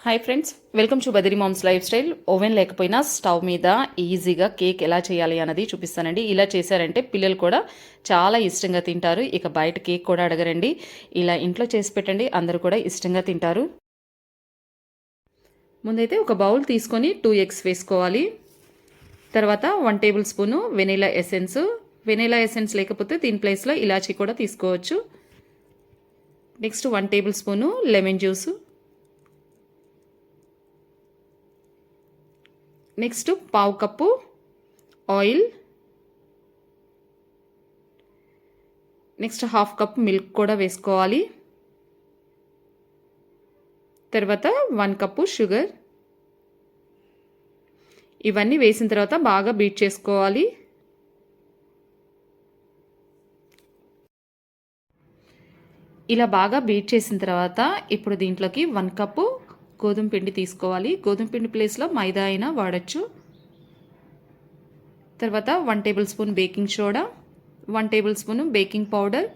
Hi friends, welcome to Badiri moms lifestyle. Oven లేకపోయినా stove మీద ఈజీగా కేక్ ఎలా చేయాలి అన్నది చూపిస్తానండి. ఇలా చేశారంటే పిల్లలు కూడా చాలా ఇష్టంగా తింటారు. ఇక బయట కేక్ కూడా అడగరండి. ఇలా ఇంట్లో చేసి పెట్టండి, అందరూ కూడా ఇష్టంగా తింటారు. ముందైతే ఒక బౌల్ తీసుకొని 2 ఎగ్స్ వేసుకోవాలి. తర్వాత 1 tablespoon vanilla essence. Vanilla essence లేకపోతే దీని ప్లేస్లో ఇలాచీ కూడా తీసుకోవచ్చు. Next 1 tablespoon lemon juice. Next పావు cup oil. Next half cup milk కూడా వేసుకోవాలి. తర్వాత 1 కప్పు షుగర్. ఇవన్నీ వేసిన తర్వాత బాగా బీట్ చేసుకోవాలి. ఇలా బాగా బీట్ చేసిన తర్వాత ఇప్పుడు దీంట్లోకి 1 కప్పు గోధుమ పిండి తీసుకోవాలి. గోధుమ పిండి ప్లేస్లో మైదా అయినా వాడచ్చు. తర్వాత 1 tablespoon baking soda, 1 tablespoon baking powder,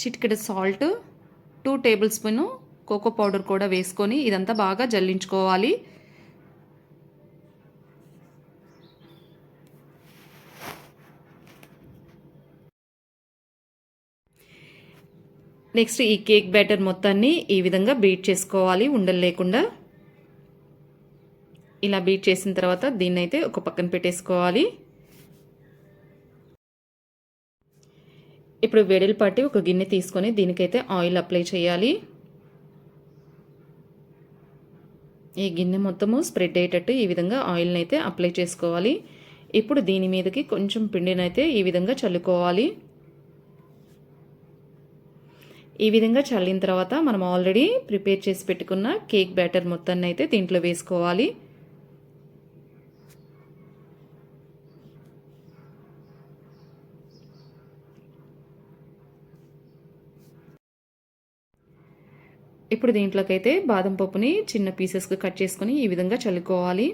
చిటికెడు salt, 2 tablespoon cocoa powder కూడా వేసుకొని ఇదంతా బాగా జల్లించుకోవాలి. నెక్స్ట్ ఈ కేక్ బ్యాటర్ మొత్తాన్ని ఈ విధంగా బీట్ చేసుకోవాలి, ఉండలు లేకుండా. ఇలా బీట్ చేసిన తర్వాత దీన్నైతే ఒక పక్కన పెట్టేసుకోవాలి. ఇప్పుడు వెడల్పాటి ఒక గిన్నె తీసుకొని దీనికైతే ఆయిల్ అప్లై చేయాలి. ఈ గిన్నె మొత్తము స్ప్రెడ్ అయ్యేటట్టు ఈ విధంగా ఆయిల్ని అయితే అప్లై చేసుకోవాలి. ఇప్పుడు దీని మీదకి కొంచెం పిండినైతే ఈ విధంగా చల్లుకోవాలి. ఈ విధంగా చల్లిన తర్వాత మనం ఆల్రెడీ ప్రిపేర్ చేసి పెట్టుకున్న కేక్ బ్యాటర్ మొత్తాన్ని అయితే దీంట్లో వేసుకోవాలి. ఇప్పుడు దీంట్లోకైతే బాదం పప్పుని చిన్న పీసెస్గా కట్ చేసుకొని ఈ విధంగా చల్లుకోవాలి.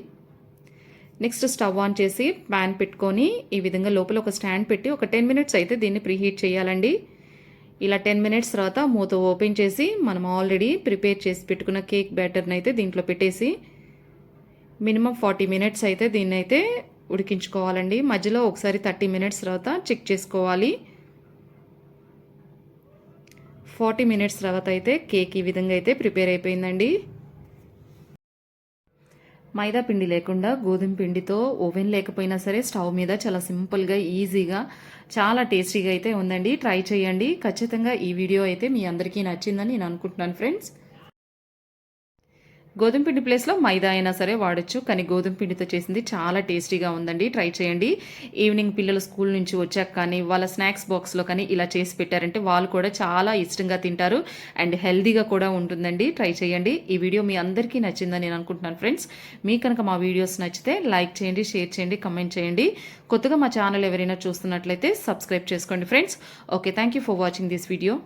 నెక్స్ట్ స్టవ్ ఆన్ చేసి ప్యాన్ పెట్టుకొని ఈ విధంగా లోపల ఒక స్టాండ్ పెట్టి ఒక 10 మినిట్స్ అయితే దీన్ని ప్రీహీట్ చేయాలండి. ఇలా 10 మినిట్స్ తర్వాత మూత ఓపెన్ చేసి మనం ఆల్రెడీ ప్రిపేర్ చేసి పెట్టుకున్న కేక్ బ్యాటర్ని అయితే దీంట్లో పెట్టేసి మినిమం 40 మినిట్స్ అయితే దీన్ని అయితే ఉడికించుకోవాలండి. మధ్యలో ఒకసారి 30 మినిట్స్ తర్వాత చెక్ చేసుకోవాలి. 40 మినిట్స్ తర్వాత అయితే కేక్ ఈ విధంగా అయితే ప్రిపేర్ అయిపోయిందండి. మైదా పిండి లేకుండా గోధుమ పిండితో ఓవెన్ లేకపోయినా సరే స్టవ్ మీద చాలా సింపుల్గా ఈజీగా చాలా టేస్టీగా అయితే ఉందండి. ట్రై చేయండి. ఖచ్చితంగా ఈ వీడియో అయితే మీ అందరికీ నచ్చిందని నేను అనుకుంటున్నాను ఫ్రెండ్స్. గోధుమ పిండి ప్లేస్లో మైదా అయినా సరే వాడచ్చు, కానీ గోధుమ పిండితో చేసింది చాలా టేస్టీగా ఉందండి. ట్రై చేయండి. ఈవినింగ్ పిల్లలు స్కూల్ నుంచి వచ్చాక కానీ వాళ్ళ స్నాక్స్ బాక్స్లో కానీ ఇలా చేసి పెట్టారంటే వాళ్ళు కూడా చాలా ఇష్టంగా తింటారు అండ్ హెల్దీగా కూడా ఉంటుందండి. ట్రై చేయండి. ఈ వీడియో మీ అందరికీ నచ్చిందని నేను అనుకుంటున్నాను ఫ్రెండ్స్. మీ కనుక మా వీడియోస్ నచ్చితే లైక్ చేయండి, షేర్ చేయండి, కమెంట్ చేయండి. కొత్తగా మా ఛానల్ ఎవరైనా చూస్తున్నట్లయితే సబ్స్క్రైబ్ చేసుకోండి friends. Okay, thank you for watching this video.